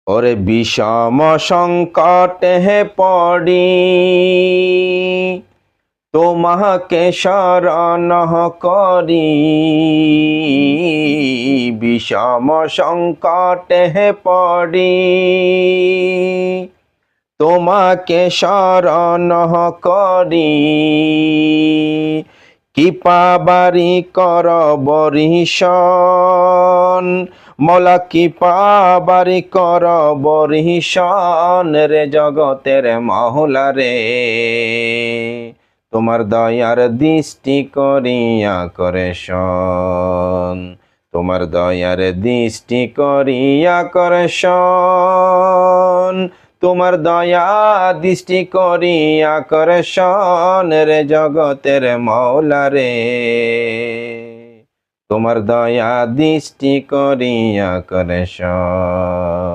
ওরে বিষম সংকটে পড়ি তোমাকে শরণ করি। বিষম সংকটে পড়ি তোমাকে শরণ করি। কৃপা বারি কর বরিশন, মৌলা কৃপা বারি কর বরিশন রে জগতের মহলা রে। তোমার দয়ার দৃষ্টি করিয়া করে শোন, তোমার দয়ার দৃষ্টি করিয়া করে শোন, তোমার দয়া দৃষ্টি করিয়া করে শোন রে জগতের মৌলা রে। তোমার দয়া দৃষ্টি করিয়া করে শোন।